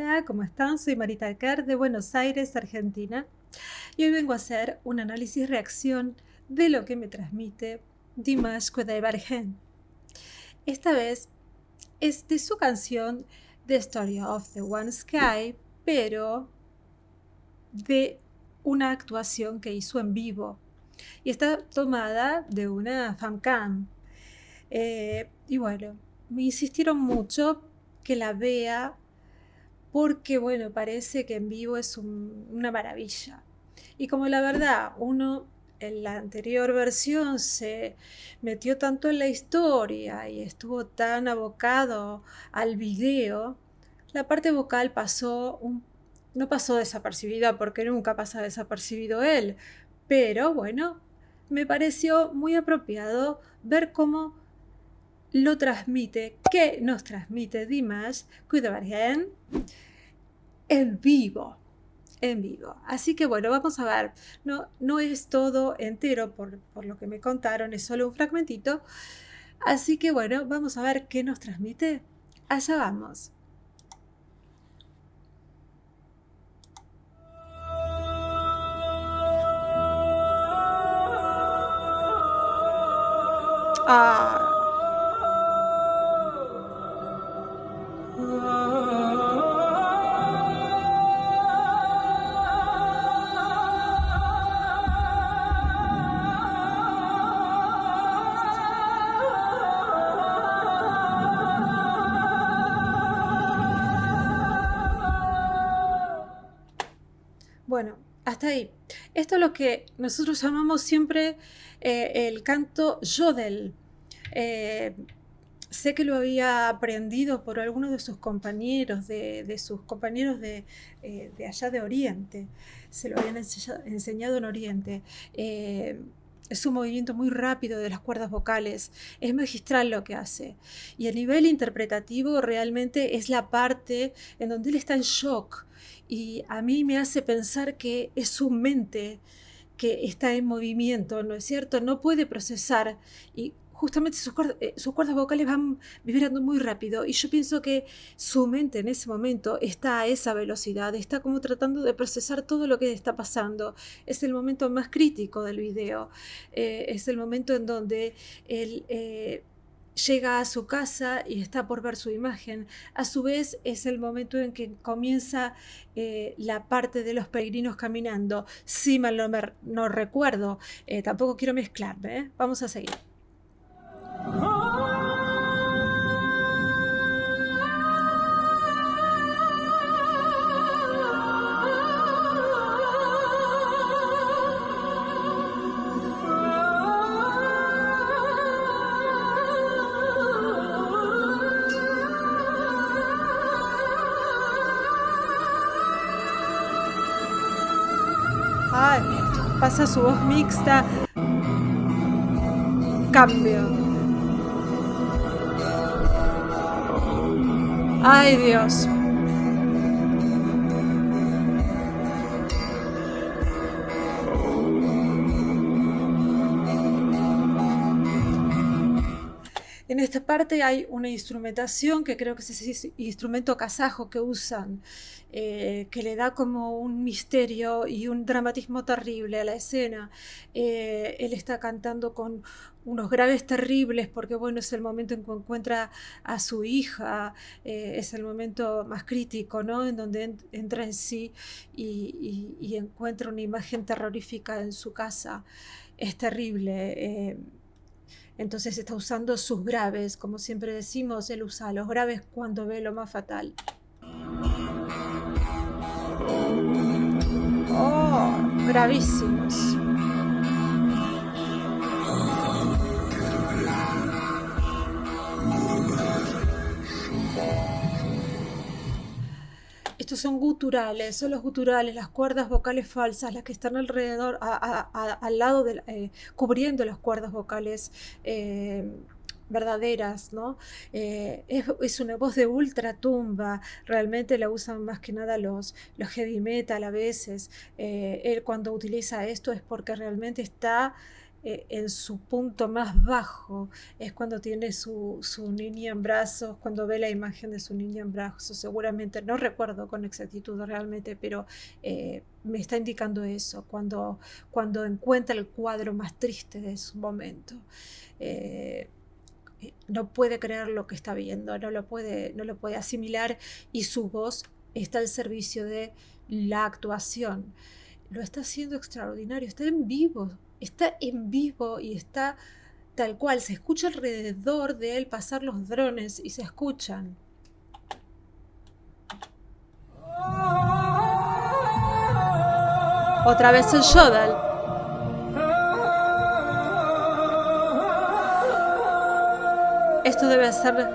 Hola, ¿cómo están? Soy Marita Alcar de Buenos Aires, Argentina, y hoy vengo a hacer un análisis-reacción de lo que me transmite Dimash Kudaibergen. Esta vez es de su canción The Story of the One Sky, pero de una actuación que hizo en vivo. Y está tomada de una fancam. Y bueno, me insistieron mucho que la vea porque, bueno, parece que en vivo es una maravilla. Y como la verdad, uno en la anterior versión se metió tanto en la historia y estuvo tan abocado al video, la parte vocal no pasó desapercibida porque nunca pasa desapercibido él, pero bueno, me pareció muy apropiado ver cómo lo transmite, que nos transmite Dimash Kudaibergen en vivo. En vivo. Así que bueno, vamos a ver. No es todo entero por lo que me contaron, es solo un fragmentito. Así que bueno, vamos a ver qué nos transmite. Allá vamos. Ah. Bueno, hasta ahí. Esto es lo que nosotros llamamos siempre el canto yodel. Sé que lo había aprendido por algunos de sus compañeros, de sus compañeros de allá de Oriente. Se lo habían enseñado en Oriente. Es un movimiento muy rápido de las cuerdas vocales, es magistral lo que hace. Y a nivel interpretativo realmente es la parte en donde él está en shock. Y a mí me hace pensar que es su mente que está en movimiento, ¿no es cierto? No puede procesar y justamente sus cuerdas vocales van vibrando muy rápido y yo pienso que su mente en ese momento está a esa velocidad, está como tratando de procesar todo lo que está pasando. Es el momento más crítico del video, es el momento en donde él llega a su casa y está por ver su imagen. A su vez es el momento en que comienza la parte de los peregrinos caminando. Si mal no recuerdo, tampoco quiero mezclarme, ¿eh? Vamos a seguir. Ay, pasa su voz mixta. Cambio. Ay, Dios. En esta parte hay una instrumentación que creo que es ese instrumento kazajo que usan, que le da como un misterio y un dramatismo terrible a la escena. Él está cantando con unos graves terribles porque bueno, es el momento en que encuentra a su hija, es el momento más crítico, ¿no? En donde entra en sí y encuentra una imagen terrorífica en su casa. Es terrible. Entonces está usando sus graves, como siempre decimos, él usa los graves cuando ve lo más fatal. Oh, gravísimos. Estos son guturales, son los guturales, las cuerdas vocales falsas, las que están alrededor, al lado, cubriendo las cuerdas vocales verdaderas, ¿no? Es una voz de ultratumba, realmente la usan más que nada los heavy metal a veces. Él cuando utiliza esto es porque realmente está en su punto más bajo es cuando tiene su niña en brazos, cuando ve la imagen de su niña en brazos, seguramente, no recuerdo con exactitud realmente, pero me está indicando eso, cuando encuentra el cuadro más triste de su momento. No puede creer lo que está viendo, no lo puede asimilar, y su voz está al servicio de la actuación. Lo está haciendo extraordinario, está en vivo y está tal cual. Se escucha alrededor de él pasar los drones y se escuchan. Otra vez el yodel. Esto debe ser...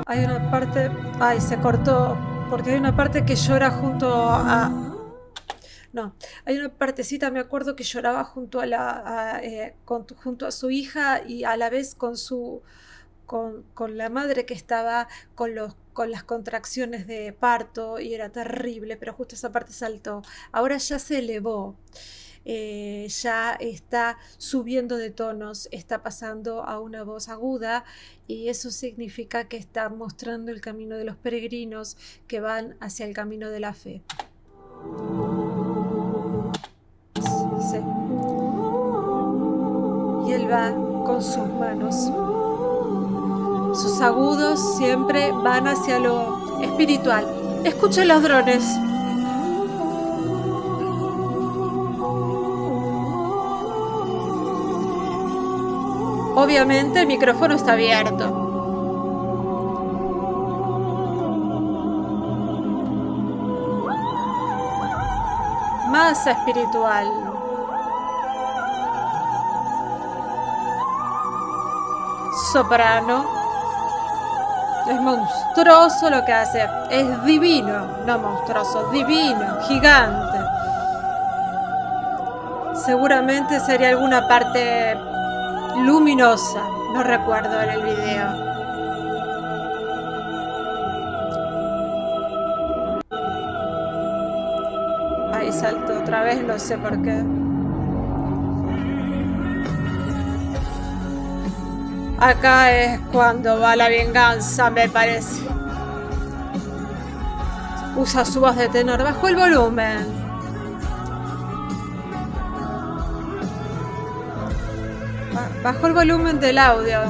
Hay una parte... Ay, se cortó. Porque hay una parte que llora junto a... No, hay una partecita, me acuerdo, que lloraba junto junto a su hija, y a la vez con la madre, que estaba con las contracciones de parto, y era terrible, pero justo esa parte saltó. Ahora ya se elevó. Ya está subiendo de tonos, está pasando a una voz aguda, y eso significa que está mostrando el camino de los peregrinos que van hacia el camino de la fe. Sí. Y él va con sus manos. Sus agudos siempre van hacia lo espiritual. Escuchen los drones. Obviamente el micrófono está abierto. Más espiritual. Soprano. Es monstruoso lo que hace. Es divino. No monstruoso, divino, gigante. Seguramente sería alguna parte luminosa. No recuerdo en el video. Ahí saltó otra vez, no sé por qué. Acá es cuando va la venganza, me parece. Usa su voz de tenor. Bajó el volumen. Bajó el volumen del audio.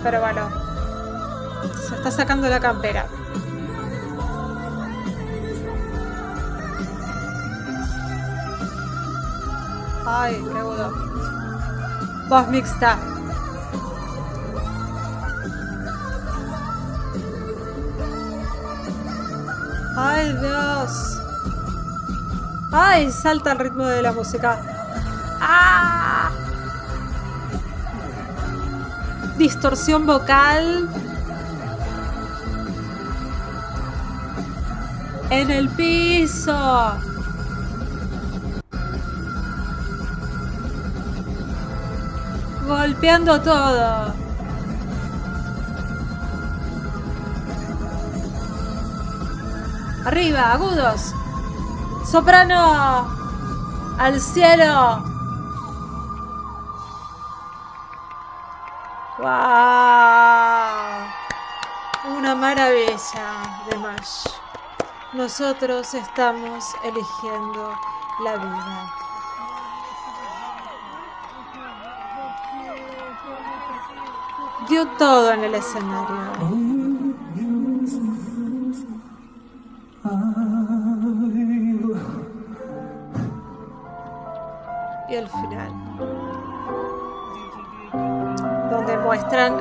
Pero bueno, se está sacando la campera. Ay, qué agudo. Voz mixta. Ay, Dios. Ay, salta el ritmo de la música. ¡Ah! Distorsión vocal. En el piso. Golpeando todo. Arriba, agudos. Soprano. Al cielo. ¡Wow! Una maravilla de Mash. Nosotros estamos eligiendo la vida. Dio todo en el escenario. Y el final, donde muestran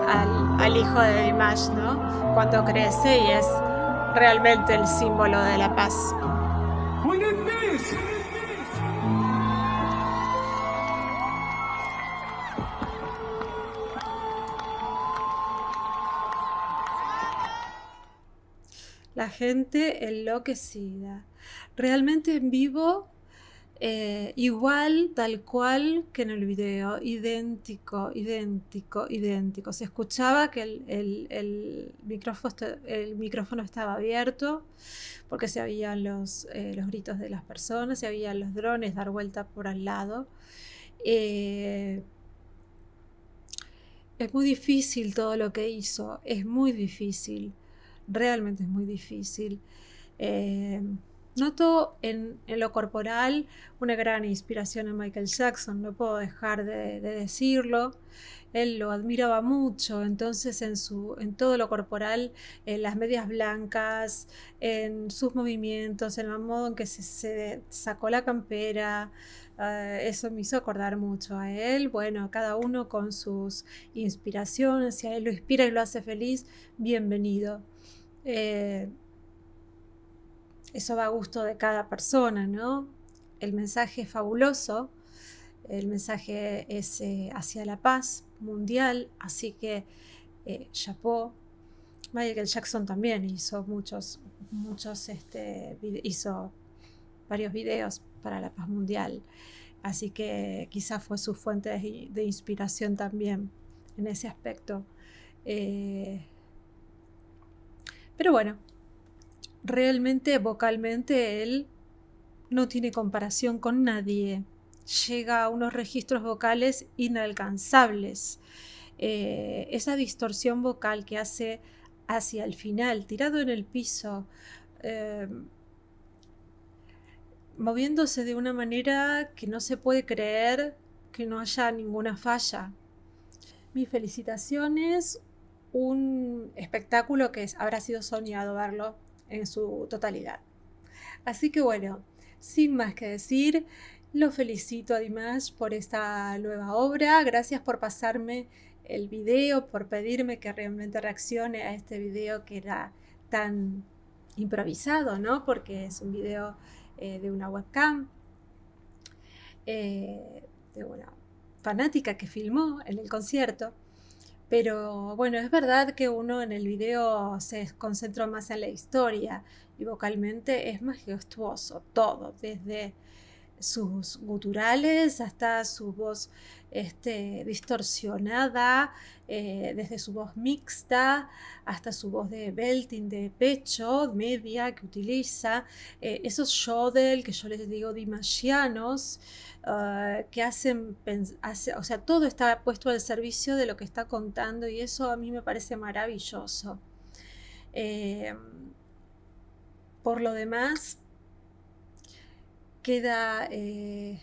al hijo de Dimash, ¿no? Cuando crece, y es realmente el símbolo de la paz. La gente enloquecida. Realmente en vivo Igual, tal cual que en el video, idéntico, idéntico, idéntico. Se escuchaba que el micrófono estaba abierto porque se oían los gritos de las personas, se oían los drones dar vuelta por al lado. Es muy difícil todo lo que hizo, es muy difícil, realmente es muy difícil. Noto en lo corporal una gran inspiración en Michael Jackson, no puedo dejar de decirlo. Él lo admiraba mucho, entonces en todo lo corporal, en las medias blancas, en sus movimientos, en el modo en que se sacó la campera, eso me hizo acordar mucho a él. Bueno, cada uno con sus inspiraciones, si a él lo inspira y lo hace feliz, bienvenido. Eso va a gusto de cada persona, ¿no? El mensaje es fabuloso, el mensaje es hacia la paz mundial, así que chapó. Michael Jackson también hizo hizo varios videos para la paz mundial, así que quizás fue su fuente de inspiración también en ese aspecto. Pero bueno, realmente vocalmente él no tiene comparación con nadie. Llega a unos registros vocales inalcanzables. Esa distorsión vocal que hace hacia el final, tirado en el piso, moviéndose de una manera que no se puede creer que no haya ninguna falla. Mis felicitaciones, un espectáculo que habrá sido soñado verlo en su totalidad. Así que bueno, sin más que decir, lo felicito a Dimash por esta nueva obra. Gracias por pasarme el video, por pedirme que realmente reaccione a este video que era tan improvisado, ¿no? Porque es un video de una webcam, de una fanática que filmó en el concierto. Pero bueno, es verdad que uno en el video se concentró más en la historia y vocalmente es majestuoso todo, desde sus guturales hasta su voz distorsionada, desde su voz mixta hasta su voz de belting de pecho, media que utiliza, esos yodel que yo les digo dimashianos, que hacen, o sea, todo está puesto al servicio de lo que está contando y eso a mí me parece maravilloso. Por lo demás, queda que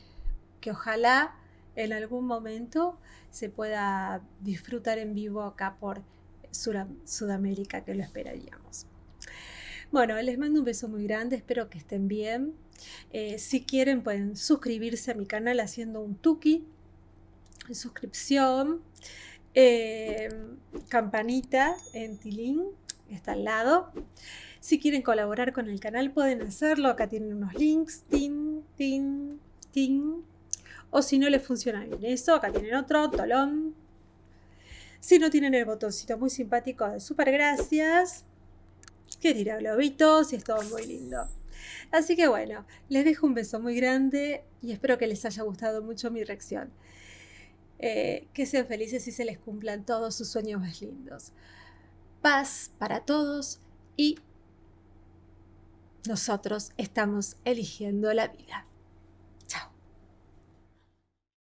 ojalá en algún momento se pueda disfrutar en vivo acá por Sudamérica, que lo esperaríamos. Bueno, les mando un beso muy grande, espero que estén bien. Si quieren pueden suscribirse a mi canal haciendo un tuki, suscripción, campanita en tilín, está al lado. Si quieren colaborar con el canal pueden hacerlo, acá tienen unos links, tin, tin, tin. O si no les funciona bien eso, acá tienen otro, tolón. Si no tienen el botoncito muy simpático de super gracias, que tira globitos y es todo muy lindo. Así que bueno, les dejo un beso muy grande y espero que les haya gustado mucho mi reacción. Que sean felices y se les cumplan todos sus sueños más lindos. Paz para todos y nosotros estamos eligiendo la vida.